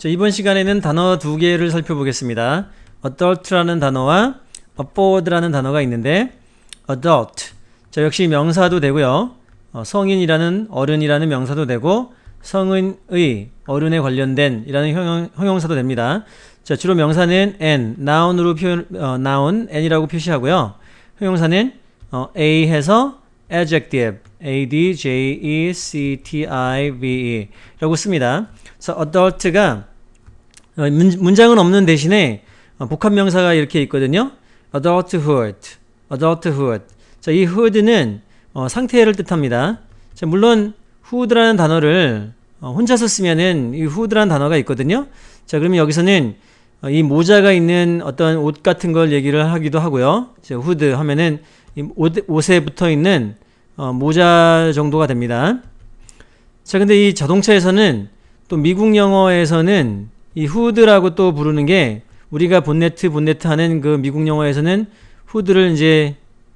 자, 이번 시간에는 단어 두 개를 살펴보겠습니다. adult라는 단어와 afford라는 단어가 있는데 adult, 자, 역시 명사도 되고요. 성인이라는 어른이라는 명사도 되고 성인의 어른에 관련된 이라는 형용사도 됩니다. 자, 주로 명사는 n, noun으로 noun, n이라고 표시하고요. 형용사는 a 해서 adjective, adjective 라고 씁니다. 그래서 adult가 문장은 없는 대신에 복합명사가 이렇게 있거든요. adulthood. 자, 이 hood는 상태를 뜻합니다. 자, 물론 who라는 단어를 혼자서 쓰면은 이 who라는 단어가 있거든요. 자, 그러면 여기서는 이 모자가 있는 어떤 옷 같은 걸 얘기를 하기도 하고요. 자, 후드 하면은 이 옷에 붙어 있는 모자 정도가 됩니다. 자, 근데 이 자동차에서는 또 미국 영어에서는 이 후드라고 또 부르는 게 우리가 본네트 하는 그 미국 영어에서는 후드를 이제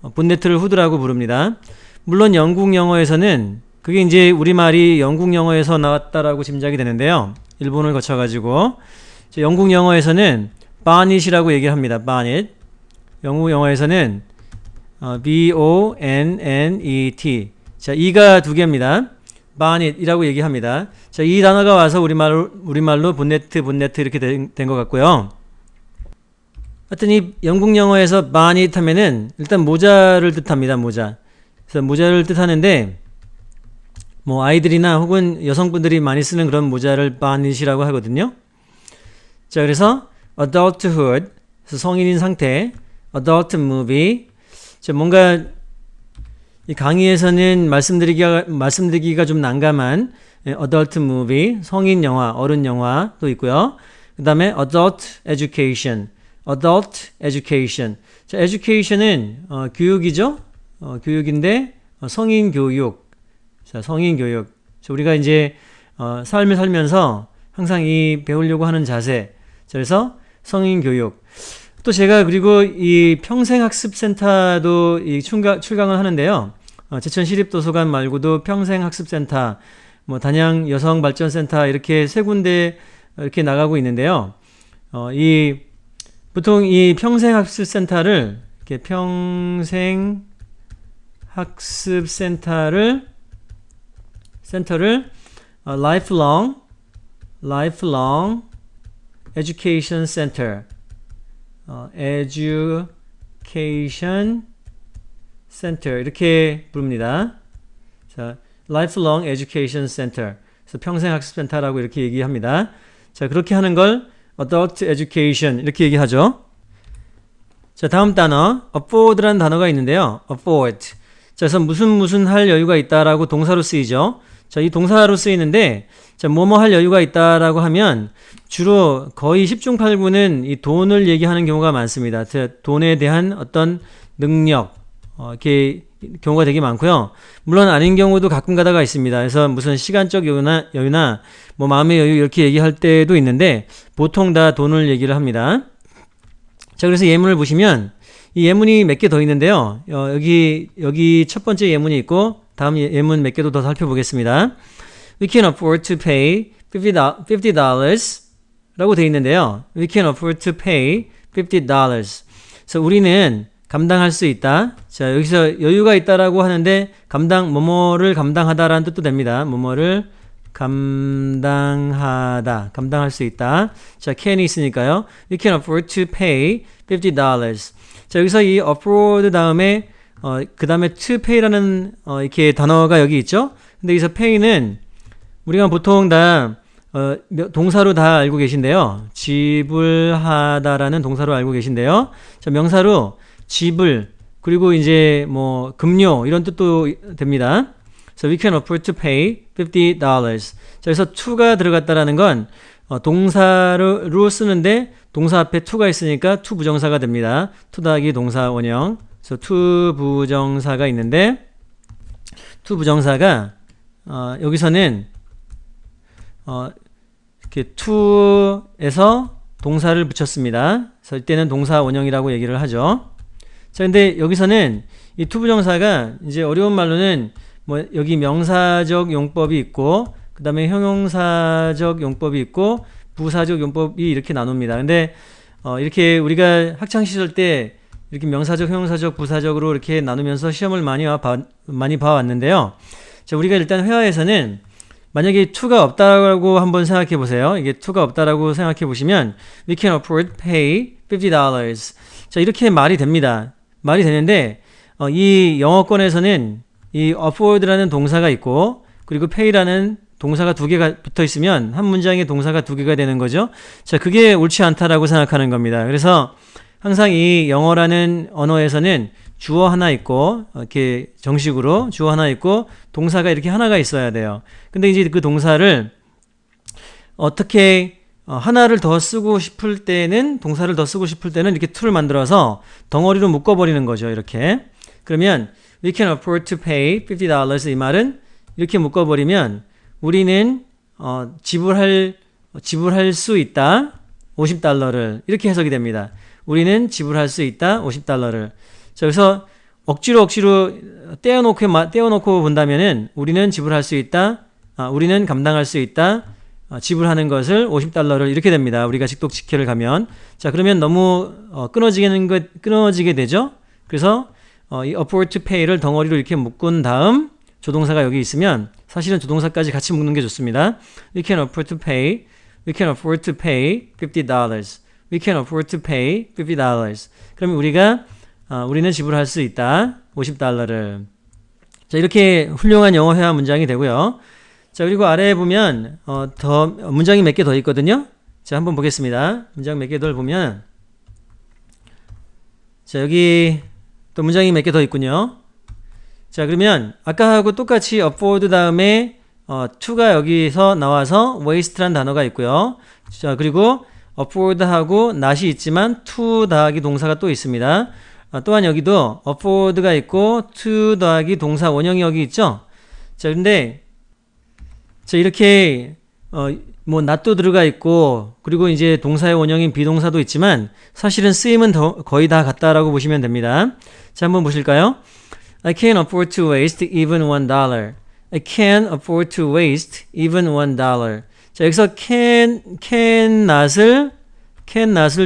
본네트를 후드라고 부릅니다. 물론 영국 영어에서는 그게 이제 우리말이 영국 영어에서 나왔다라고 짐작이 되는데요. 일본을 거쳐가지고 영국 영어에서는 bonnet이라고 얘기를 합니다. bonnet. 영국 영어에서는 B-O-N-N-E-T. 자, 이가 두 개입니다. bonnet이라고 얘기합니다. 자, 이 단어가 와서 우리말로 본네트 이렇게 된 것 같고요. 하여튼 이 영국 영어에서 bonnet 하면은 일단 모자를 뜻합니다. 모자. 그래서 모자를 뜻하는데 뭐 아이들이나 혹은 여성분들이 많이 쓰는 그런 모자를 bonnet이라고 하거든요. 자, 그래서 adulthood, 그래서 성인인 상태, adult movie. 자, 뭔가 이 강의에서는 말씀드리기가 좀 난감한 adult movie, 성인 영화, 어른 영화도 있고요. 그 다음에 adult education. 자, education은 교육이죠. 교육인데 성인 교육. 자, 성인 교육. 자, 우리가 이제 삶을 살면서 항상 이 배우려고 하는 자세. 자, 그래서 성인 교육. 또 제가 그리고 이 평생학습센터도 이 출강을 하는데요. 제천시립도서관 말고도 평생학습센터, 뭐 단양 여성발전센터 이렇게 세 군데 이렇게 나가고 있는데요. 보통 이 평생학습센터를 이렇게 평생학습센터를 lifelong education center, education center 이렇게 부릅니다. 자, lifelong education center. 그래서 평생학습센터라고 이렇게 얘기합니다. 자, 그렇게 하는 걸 adult education 이렇게 얘기하죠. 자, 다음 단어 afford라는 단어가 있는데요. afford. 자, 그래서 무슨 할 여유가 있다라고 동사로 쓰이죠. 자, 이 동사로 쓰이는데, 자, 뭐뭐 할 여유가 있다라고 하면 주로 거의 10중 8구는 이 돈을 얘기하는 경우가 많습니다. 자, 돈에 대한 어떤 능력, 이렇게 경우가 되게 많고요. 물론 아닌 경우도 가끔 가다가 있습니다. 그래서 무슨 시간적 여유나 뭐 마음의 여유 이렇게 얘기할 때도 있는데 보통 다 돈을 얘기를 합니다. 자, 그래서 예문을 보시면 이 예문이 몇 개 더 있는데요. 여기 첫 번째 예문이 있고 다음 예문 몇 개도 더 살펴보겠습니다. We can afford to pay $50 라고 되어 있는데요. We can afford to pay $50. 그래서 우리는 감당할 수 있다. 자, 여기서 여유가 있다라고 하는데 뭐뭐를 감당하다라는 뜻도 됩니다. 뭐뭐를 감당할 수 있다. 자, can이 있으니까요. We can afford to pay $50. 자, 여기서 이 afford 다음에 그 다음에 to pay라는 이렇게 단어가 여기 있죠. 근데 여기서 pay는 우리가 보통 다 동사로 다 알고 계신데요. 지불하다라는 동사로 알고 계신데요. 자, 명사로 지불 그리고 이제 뭐 급료 이런 뜻도 됩니다. So we can afford to pay $50. 자, 그래서 to가 들어갔다라는 건 동사로 쓰는데 동사 앞에 to가 있으니까 to 부정사가 됩니다. to 더하기 동사 원형. 그래서 to 부정사가 있는데 to 부정사가 여기서는 이렇게 to에서 동사를 붙였습니다. 그래서 이때는 동사 원형이라고 얘기를 하죠. 자, 근데 여기서는 이 to 부정사가 이제 어려운 말로는 뭐 여기 명사적 용법이 있고 그 다음에 형용사적 용법이 있고 부사적 용법이 이렇게 나눕니다. 근데 이렇게 우리가 학창 시절 때 이렇게 명사적, 형용사적, 부사적으로 이렇게 나누면서 시험을 많이 봐왔는데요. 자, 우리가 일단 회화에서는 만약에 to가 없다라고 한번 생각해 보세요. 이게 to가 없다라고 생각해 보시면 we can afford pay $50. 자, 이렇게 말이 됩니다. 말이 되는데 이 영어권에서는 이 afford라는 동사가 있고 그리고 pay라는 동사가 두 개가 붙어 있으면 한 문장에 동사가 두 개가 되는 거죠. 자, 그게 옳지 않다라고 생각하는 겁니다. 그래서 항상 이 영어라는 언어에서는 주어 하나 있고 이렇게 정식으로 주어 하나 있고 동사가 이렇게 하나가 있어야 돼요. 근데 이제 그 동사를 어떻게 하나를 더 쓰고 싶을 때는 동사를 더 쓰고 싶을 때는 이렇게 to를 만들어서 덩어리로 묶어버리는 거죠. 이렇게. 그러면 we can afford to pay $50 이 말은 이렇게 묶어버리면 우리는 지불할 수 있다 $50를 이렇게 해석이 됩니다. 우리는 지불할 수 있다 $50를. 자, 그래서 억지로 떼어놓고 본다면은 우리는 지불할 수 있다, 우리는 감당할 수 있다, 지불하는 것을 $50를 이렇게 됩니다. 우리가 직독직해를 가면. 자, 그러면 너무 끊어지게 되죠. 그래서 이 afford to pay를 덩어리로 이렇게 묶은 다음 조동사가 여기 있으면 사실은 조동사까지 같이 묶는 게 좋습니다. We can afford to pay $50. We can afford to pay $50. 그러면 우리는 지불할 수 있다 $50를. 자, 이렇게 훌륭한 영어 회화 문장이 되고요. 자, 그리고 아래에 보면 더 문장이 몇 개 더 있거든요. 자, 한번 보겠습니다. 문장 몇 개 더 보면 자, 여기 또 문장이 몇 개 더 있군요. 자, 그러면 아까하고 똑같이 afford 다음에 to가 여기서 나와서 waste란 단어가 있고요. 자, 그리고 afford하고 not이 있지만 to 더하기 동사가 또 있습니다. 또한 여기도 afford가 있고 to 더하기 동사 원형이 여기 있죠. 자, 근데 자, 이렇게 뭐 not도 들어가 있고 그리고 이제 동사의 원형인 비동사도 있지만 사실은 쓰임은 거의 다 같다라고 보시면 됩니다. 자, 한번 보실까요? I can't afford to waste even $1. I can't afford to waste even $1. 자, 여기서 can not을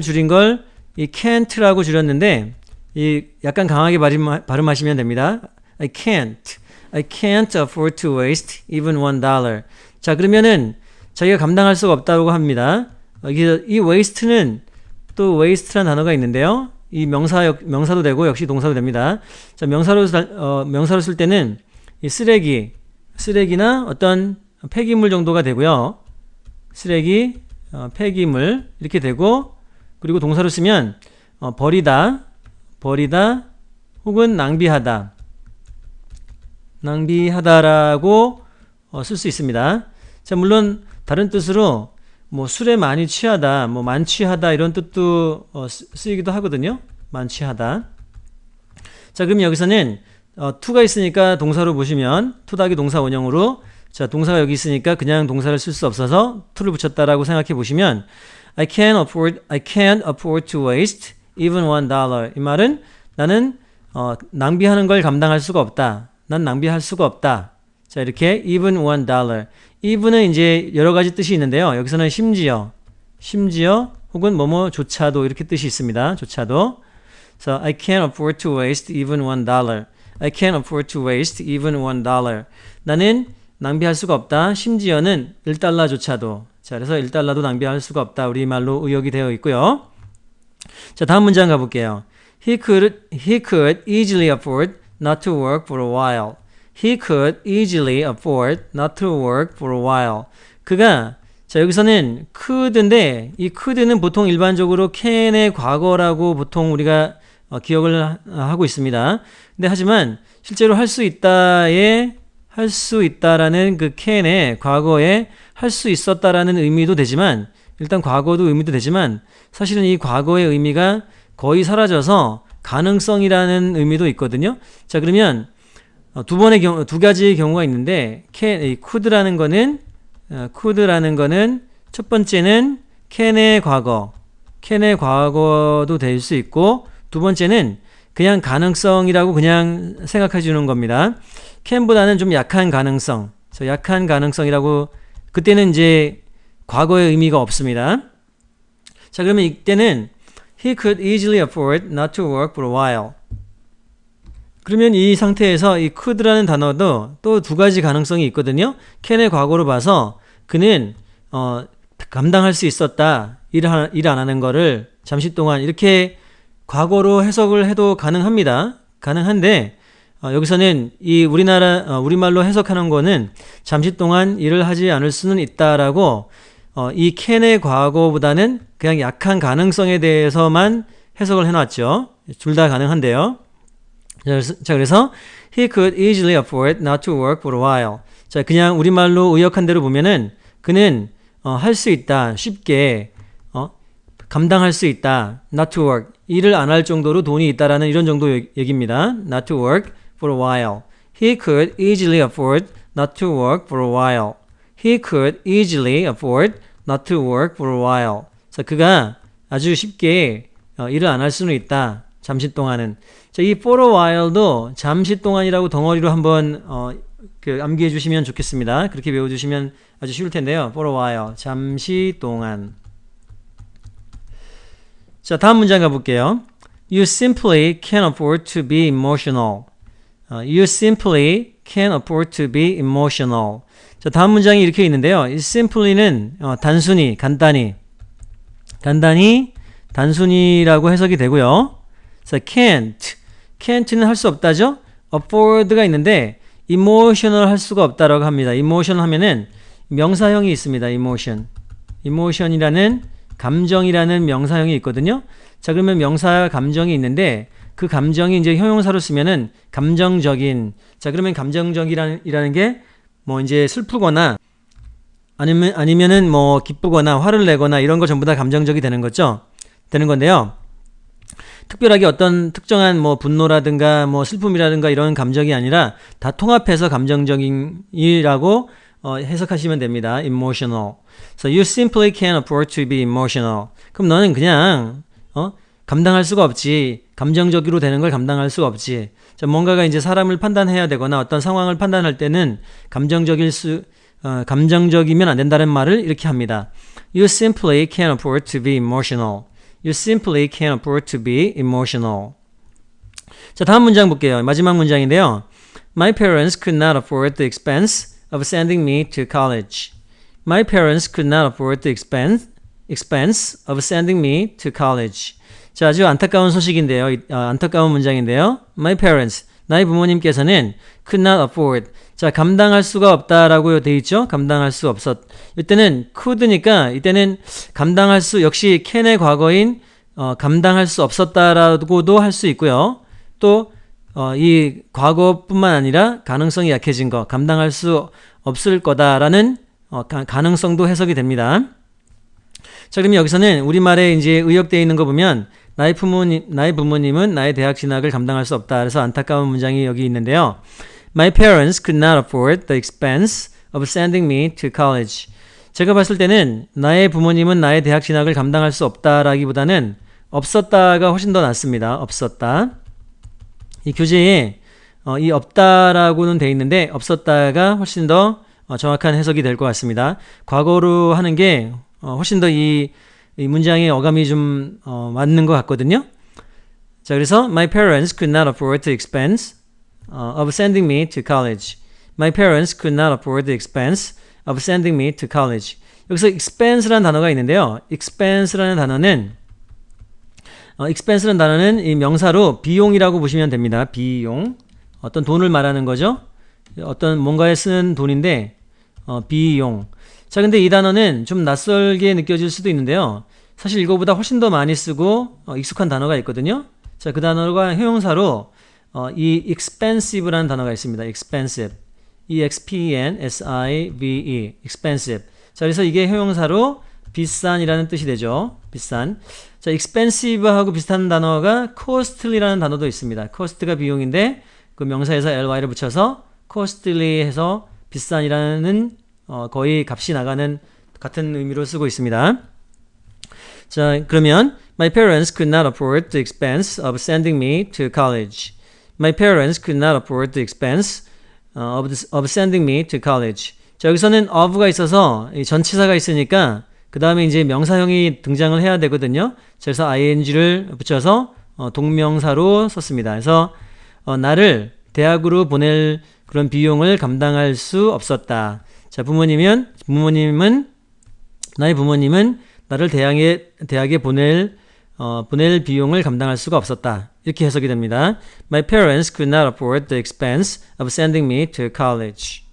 줄인 걸 이 can't라고 줄였는데 이 약간 강하게 발음하시면 됩니다. I can't afford to waste even $1. 자, 그러면은 자기가 감당할 수가 없다고 합니다. 이 waste는 또 waste라는 단어가 있는데요. 이 명사도 되고 역시 동사도 됩니다. 자, 명사로 쓸 때는 이 쓰레기나 어떤 폐기물 정도가 되고요. 쓰레기, 폐기물 이렇게 되고 그리고 동사로 쓰면 버리다 혹은 낭비하다라고 쓸 수 있습니다. 자, 물론 다른 뜻으로 뭐 술에 많이 취하다, 뭐 만취하다 이런 뜻도 쓰이기도 하거든요. 만취하다. 자, 그럼 여기서는 to가 있으니까 동사로 보시면 to 더하기 동사 원형으로 자, 동사가 여기 있으니까 그냥 동사를 쓸 수 없어서 to를 붙였다라고 생각해 보시면 I can't afford to waste even $1. 이 말은 나는 낭비하는 걸 감당할 수가 없다. 난 낭비할 수가 없다. 자, 이렇게 even $1. even은 이제 여러 가지 뜻이 있는데요. 여기서는 심지어 혹은 뭐뭐조차도 이렇게 뜻이 있습니다. 조차도. So I can't afford to waste even $1. I can't afford to waste even $1. 나는 낭비할 수가 없다. 심지어는 $1조차도. 자, 그래서 $1도 낭비할 수가 없다. 우리말로 의역이 되어 있고요. 자, 다음 문장 가볼게요. He could easily afford not to work for a while. He could easily afford not to work for a while. 그가 자, 여기서는 could인데 이 could는 보통 일반적으로 can의 과거라고 보통 우리가 기억을 하고 있습니다. 근데 하지만 실제로 할 수 있다라는 그 can의 과거에 할 수 있었다라는 의미도 되지만 일단 과거도 의미도 되지만 사실은 이 과거의 의미가 거의 사라져서 가능성이라는 의미도 있거든요. 자, 그러면 두 가지의 경우가 있는데 could라는 거는 첫 번째는 can의 과거도 될 수 있고 두 번째는 그냥 가능성이라고 그냥 생각해 주는 겁니다. can보다는 좀 약한 가능성이라고 그때는 이제 과거의 의미가 없습니다. 자, 그러면 이때는 he could easily afford not to work for a while. 그러면 이 상태에서 이 could라는 단어도 또 두 가지 가능성이 있거든요. can의 과거로 봐서 그는 감당할 수 있었다. 일 안 하는 거를 잠시 동안 이렇게 과거로 해석을 해도 가능합니다. 가능한데 여기서는 이 우리말로 해석하는 거는 잠시 동안 일을 하지 않을 수는 있다라고 이 can의 과거보다는 그냥 약한 가능성에 대해서만 해석을 해놨죠. 둘 다 가능한데요. 자, 그래서 he could easily afford not to work for a while. 자, 그냥 우리말로 의역한 대로 보면은 그는 할 수 있다. 쉽게 감당할 수 있다. not to work. 일을 안 할 정도로 돈이 있다라는 이런 정도 얘기입니다. not to work for a while. He could easily afford not to work for a while. He could easily afford not to work for a while. 자, 그가 아주 쉽게 일을 안 할 수는 있다. 잠시 동안은. 자, 이 for a while도 잠시 동안이라고 덩어리로 한번 암기해 주시면 좋겠습니다. 그렇게 외워주시면 아주 쉬울 텐데요. for a while. 잠시 동안. 자, 다음 문장 가볼게요. You simply can't afford to be emotional. You simply can't afford to be emotional. 자, 다음 문장이 이렇게 있는데요. 이 simply는 단순히, 간단히, 단순히라고 해석이 되고요. 자, can't는 할 수 없다죠? afford가 있는데 emotional 할 수가 없다라고 합니다. emotion 하면은 명사형이 있습니다. emotion이라는 감정이라는 명사형이 있거든요. 자, 그러면 명사 감정이 있는데 그 감정이 이제 형용사로 쓰면은 감정적인. 자, 그러면 감정적이라는 게 뭐 이제 슬프거나 아니면은 뭐 기쁘거나 화를 내거나 이런 거 전부 다 감정적이 되는 건데요. 특별하게 어떤 특정한 뭐 분노라든가 뭐 슬픔이라든가 이런 감정이 아니라 다 통합해서 감정적인이라고 해석하시면 됩니다. emotional. So you simply can't afford to be emotional. 그럼 너는 그냥 감당할 수가 없지. 감정적으로 되는 걸 감당할 수가 없지. 자, 뭔가가 이제 사람을 판단해야 되거나 어떤 상황을 판단할 때는 감정적이면 안 된다는 말을 이렇게 합니다. You simply can't afford to be emotional. You simply can't afford to be emotional. 자, 다음 문장 볼게요. 마지막 문장인데요. My parents could not afford the expense of sending me to college. My parents could not afford the expense of sending me to college. 자, 아주 안타까운 소식인데요. 안타까운 문장인데요. My parents, 나의 부모님께서는 could not afford. 자, 감당할 수가 없다라고 돼 있죠. 감당할 수 없었. 이때는 could니까 이때는 감당할 수 역시 can의 과거인 감당할 수 없었다라고도 할 수 있고요. 또 이 과거뿐만 아니라 가능성이 약해진 거, 감당할 수 없을 거다라는 가능성도 해석이 됩니다. 자, 그러면 여기서는 우리말에 이제 의역되어 있는 거 보면 나의 부모님은 나의 대학 진학을 감당할 수 없다. 그래서 안타까운 문장이 여기 있는데요. My parents could not afford the expense of sending me to college. 제가 봤을 때는 나의 부모님은 나의 대학 진학을 감당할 수 없다라기보다는 없었다가 훨씬 더 낫습니다. 없었다. 이 교재에 이 없다라고는 돼 있는데 없었다가 훨씬 더 정확한 해석이 될 것 같습니다. 과거로 하는 게 훨씬 더 이 문장의 어감이 좀 맞는 것 같거든요. 자, 그래서 My parents could not afford the expense of sending me to college. My parents could not afford the expense of sending me to college. 여기서 expense라는 단어가 있는데요. expense라는 단어는 이 명사로 비용이라고 보시면 됩니다. 비용. 어떤 돈을 말하는 거죠. 어떤 뭔가에 쓰는 돈인데 비용. 자, 근데 이 단어는 좀 낯설게 느껴질 수도 있는데요. 사실 이거보다 훨씬 더 많이 쓰고 익숙한 단어가 있거든요. 자, 그 단어가 형용사로 이 expensive라는 단어가 있습니다. expensive. E-X-P-E-N-S-I-V-E. expensive. 자, 그래서 이게 형용사로 비싼이라는 뜻이 되죠. 비싼. 자, expensive하고 비슷한 단어가 costly라는 단어도 있습니다. cost가 비용인데 그 명사에서 ly를 붙여서 costly 해서 비싼이라는 거의 값이 나가는 같은 의미로 쓰고 있습니다. 자, 그러면 My parents could not afford the expense of sending me to college. My parents could not afford the expense of sending me to college. 자, 여기서는 of가 있어서 이 전치사가 있으니까 그 다음에 이제 명사형이 등장을 해야 되거든요. 그래서 ing를 붙여서 동명사로 썼습니다. 그래서 나를 대학으로 보낼 그런 비용을 감당할 수 없었다. 자, 나의 부모님은 나를 대학에 보낼 비용을 감당할 수가 없었다. 이렇게 해석이 됩니다. My parents could not afford the expense of sending me to college.